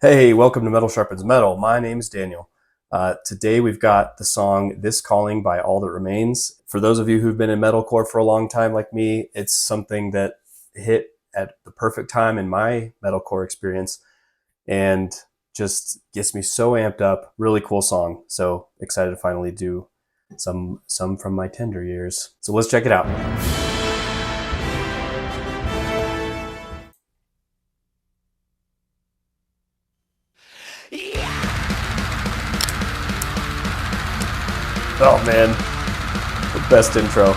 Hey, welcome to Metal Sharpens Metal. My name is Daniel. Today we've got the song This Calling by All That Remains. For those of you who've been in metalcore for a long time like me, it's something that hit at the perfect time in my metalcore experience and just gets me so amped up. Really cool song. So excited to finally do some from my tender years. So let's check it out. Oh man, the best intro.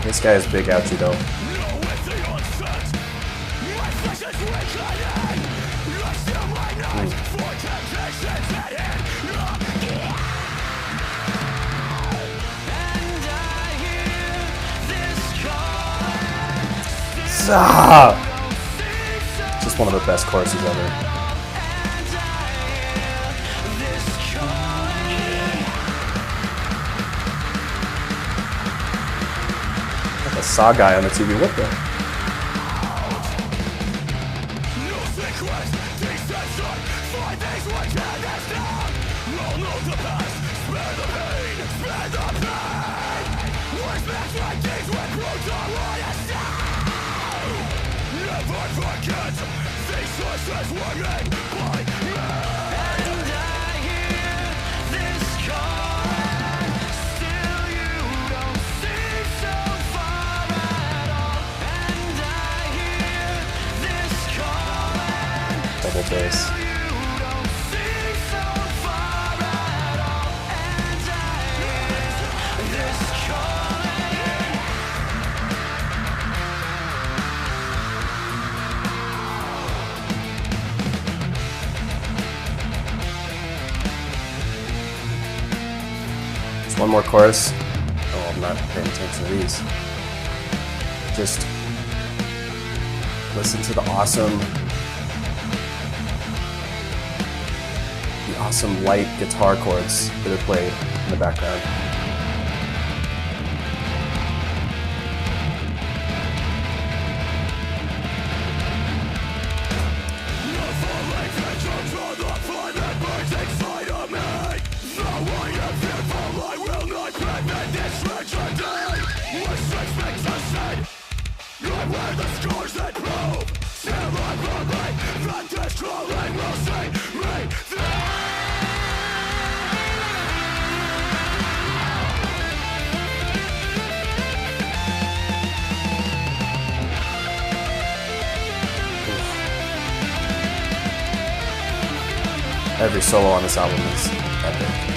This guy is big ouchie though. Just one of the best choruses ever. Like a saw guy on the TV. What the? Double bass. Just one more chorus. Oh, I'm not paying attention to these. Just listen to the awesome light guitar chords that are played in the background. Every solo on this album is epic.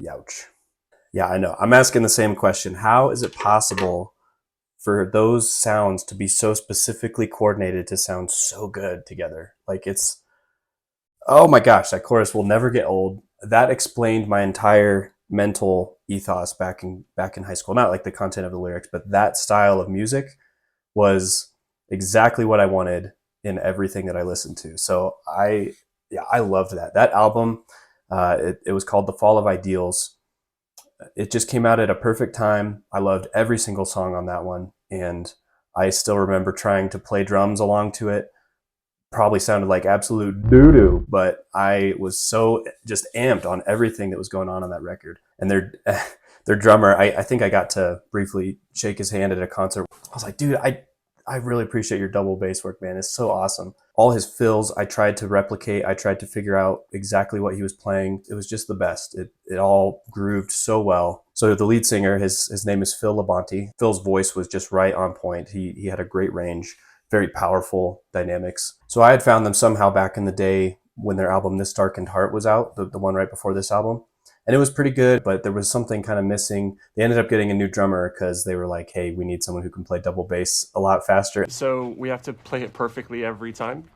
Youch. Yeah, I know. I'm asking the same question. How is it possible for those sounds to be so specifically coordinated to sound so good together? Like it's, oh my gosh, that chorus will never get old. That explained my entire mental ethos back in high school. Not like the content of the lyrics, but that style of music was exactly what I wanted in everything that I listened to. So I loved that. That album, it was called The Fall of Ideals. It just came out at a perfect time. I loved every single song on that one. And I still remember trying to play drums along to it. Probably sounded like absolute doo-doo, but I was so just amped on everything that was going on that record. And their drummer, I think I got to briefly shake his hand at a concert. I was like, dude, I really appreciate your double bass work, man. It's so awesome. All his fills, I tried to replicate. I tried to figure out exactly what he was playing. It was just the best. It all grooved so well. So the lead singer, his name is Phil Labonte. Phil's voice was just right on point. He had a great range, very powerful dynamics. So I had found them somehow back in the day when their album This Darkened Heart was out, the one right before this album. And it was pretty good, but there was something kind of missing. They ended up getting a new drummer because they were like, hey, we need someone who can play double bass a lot faster. So we have to play it perfectly every time?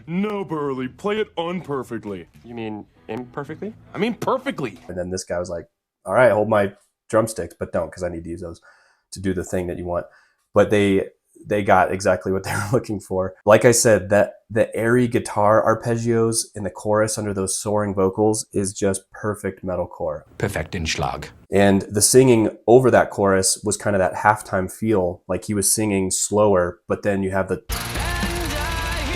No, Burley, play it unperfectly. You mean imperfectly? I mean perfectly. And then this guy was like, all right, hold my drumsticks, but don't, because I need to use those to do the thing that you want. But they got exactly what they were looking for. Like I said, that the airy guitar arpeggios in the chorus under those soaring vocals is just perfect metalcore. Perfektenschlag. And the singing over that chorus was kind of that halftime feel, like he was singing slower, but then you have the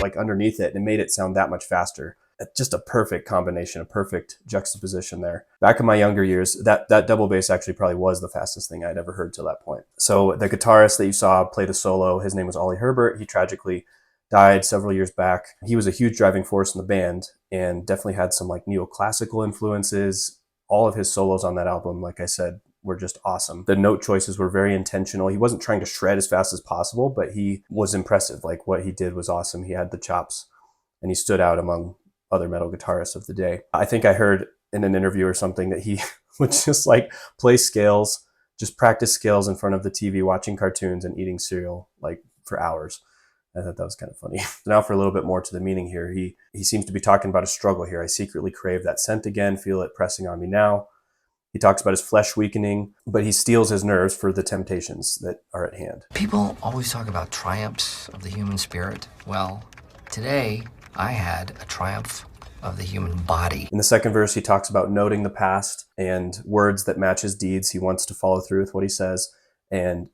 like underneath it, and it made it sound that much faster. Just a perfect combination, a perfect juxtaposition there. Back in my younger years, that double bass actually probably was the fastest thing I'd ever heard till that point. So the guitarist that you saw play the solo, his name was Ollie Herbert. He tragically died several years back. He was a huge driving force in the band and definitely had some like neoclassical influences. All of his solos on that album, like I said, were just awesome. The note choices were very intentional. He wasn't trying to shred as fast as possible, but he was impressive. Like what he did was awesome. He had the chops and he stood out among other metal guitarists of the day. I think I heard in an interview or something that he would just like play scales, just practice scales in front of the TV, watching cartoons and eating cereal like for hours. I thought that was kind of funny. Now for a little bit more to the meaning here, he seems to be talking about a struggle here. I secretly crave that scent again, feel it pressing on me now. He talks about his flesh weakening, but he steels his nerves for the temptations that are at hand. People always talk about triumphs of the human spirit. Well, today I had a triumph of the human body. In the second verse, he talks about noting the past and words that match his deeds. He wants to follow through with what he says. And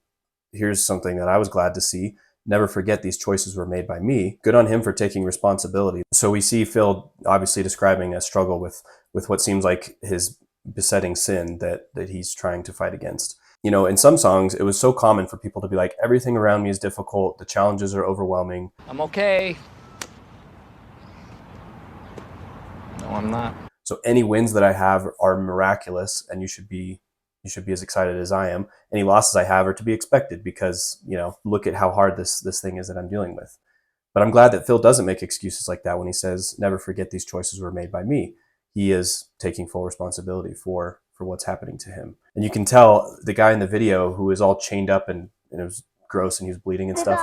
here's something that I was glad to see. Never forget these choices were made by me. Good on him for taking responsibility. So we see Phil obviously describing a struggle with what seems like his besetting sin that he's trying to fight against. You know, in some songs, it was so common for people to be like, everything around me is difficult. The challenges are overwhelming. I'm okay. No, I'm not. So any wins that I have are miraculous, and you should be as excited as I am. Any losses I have are to be expected because, you know, look at how hard this thing is that I'm dealing with. But I'm glad that Phil doesn't make excuses like that when he says, never forget these choices were made by me. He is taking full responsibility for what's happening to him. And you can tell the guy in the video who is all chained up and it was gross and he was bleeding and stuff.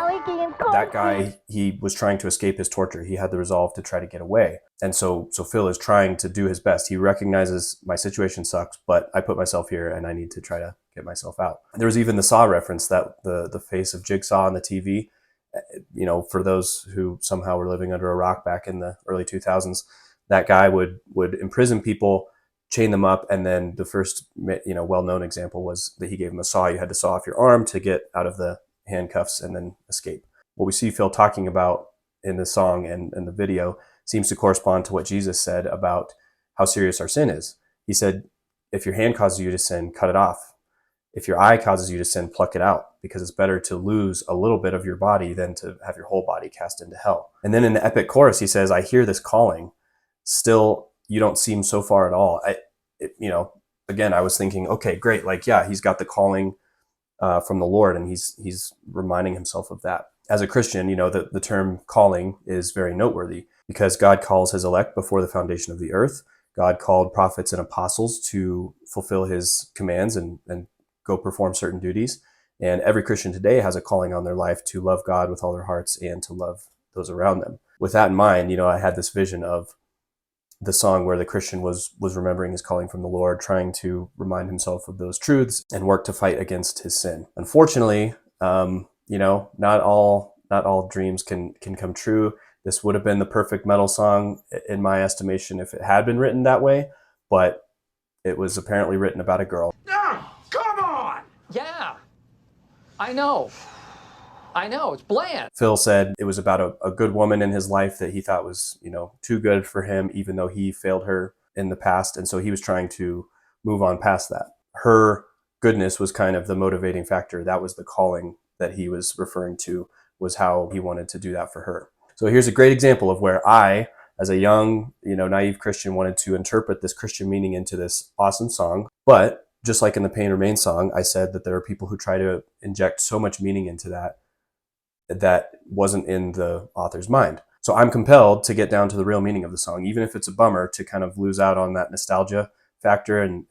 That guy, he was trying to escape his torture. He had the resolve to try to get away. And so Phil is trying to do his best. He recognizes my situation sucks, but I put myself here and I need to try to get myself out. There was even the Saw reference, that the face of Jigsaw on the TV. You know, for those who somehow were living under a rock back in the early 2000s, that guy would imprison people, chain them up, and then the first, you know, well-known example was that he gave him a saw. You had to saw off your arm to get out of the handcuffs and then escape. What we see Phil talking about in the song and the video seems to correspond to what Jesus said about how serious our sin is. He said, if your hand causes you to sin, cut it off. If your eye causes you to sin, pluck it out, because it's better to lose a little bit of your body than to have your whole body cast into hell. And then in the epic chorus, he says, I hear this calling. Still, you don't seem so far at all. You know, again, I was thinking, okay, great. Like, yeah, he's got the calling from the Lord, and he's reminding himself of that. As a Christian, you know, the term calling is very noteworthy because God calls his elect before the foundation of the earth. God called prophets and apostles to fulfill his commands and go perform certain duties. And every Christian today has a calling on their life to love God with all their hearts and to love those around them. With that in mind, you know, I had this vision of the song where the Christian was remembering his calling from the Lord, trying to remind himself of those truths and work to fight against his sin. Unfortunately, you know, not all dreams can come true. This would have been the perfect metal song in my estimation if it had been written that way, but it was apparently written about a girl. No, come on! Yeah, I know, it's bland. Phil said it was about a good woman in his life that he thought was, you know, too good for him, even though he failed her in the past. And so he was trying to move on past that. Her goodness was kind of the motivating factor. That was the calling that he was referring to was how he wanted to do that for her. So here's a great example of where I, as a young, naive Christian, wanted to interpret this Christian meaning into this awesome song. But just like in the Pain Remains song, I said that there are people who try to inject so much meaning into that wasn't in the author's mind. So I'm compelled to get down to the real meaning of the song, even if it's a bummer to kind of lose out on that nostalgia factor and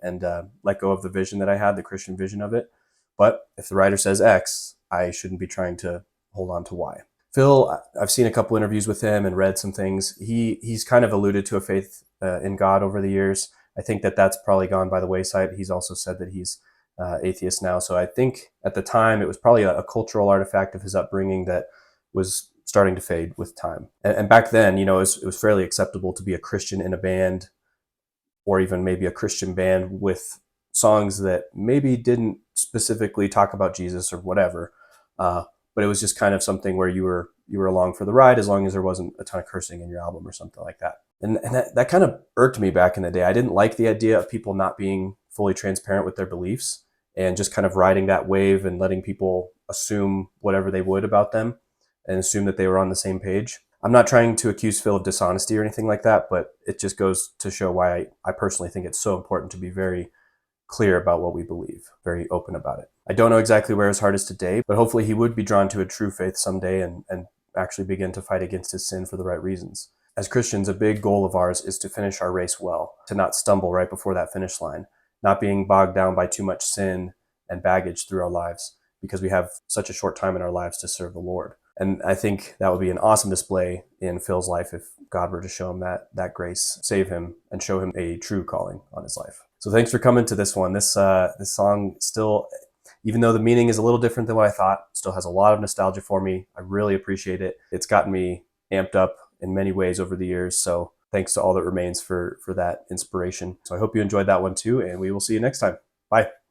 let go of the vision that I had, the Christian vision of it. But if the writer says X, I shouldn't be trying to hold on to Y. Phil, I've seen a couple interviews with him and read some things. He's kind of alluded to a faith in God over the years. I think that that's probably gone by the wayside. He's also said that he's atheist now. So I think at the time it was probably a cultural artifact of his upbringing that was starting to fade with time. And back then, it was fairly acceptable to be a Christian in a band, or even maybe a Christian band with songs that maybe didn't specifically talk about Jesus or whatever. But it was just kind of something where you were along for the ride, as long as there wasn't a ton of cursing in your album or something like that. And that kind of irked me back in the day. I didn't like the idea of people not being fully transparent with their beliefs and just kind of riding that wave and letting people assume whatever they would about them and assume that they were on the same page. I'm not trying to accuse Phil of dishonesty or anything like that, but it just goes to show why I personally think it's so important to be very clear about what we believe, very open about it. I don't know exactly where his heart is today, but hopefully he would be drawn to a true faith someday and actually begin to fight against his sin for the right reasons. As Christians, a big goal of ours is to finish our race well, to not stumble right before that finish line, not being bogged down by too much sin and baggage through our lives, because we have such a short time in our lives to serve the Lord. And I think that would be an awesome display in Phil's life if God were to show him that grace, save him, and show him a true calling on his life. So thanks for coming to this one. This song still, even though the meaning is a little different than what I thought, still has a lot of nostalgia for me. I really appreciate it. It's gotten me amped up in many ways over the years. So thanks to All That Remains for that inspiration. So I hope you enjoyed that one too, and we will see you next time. Bye.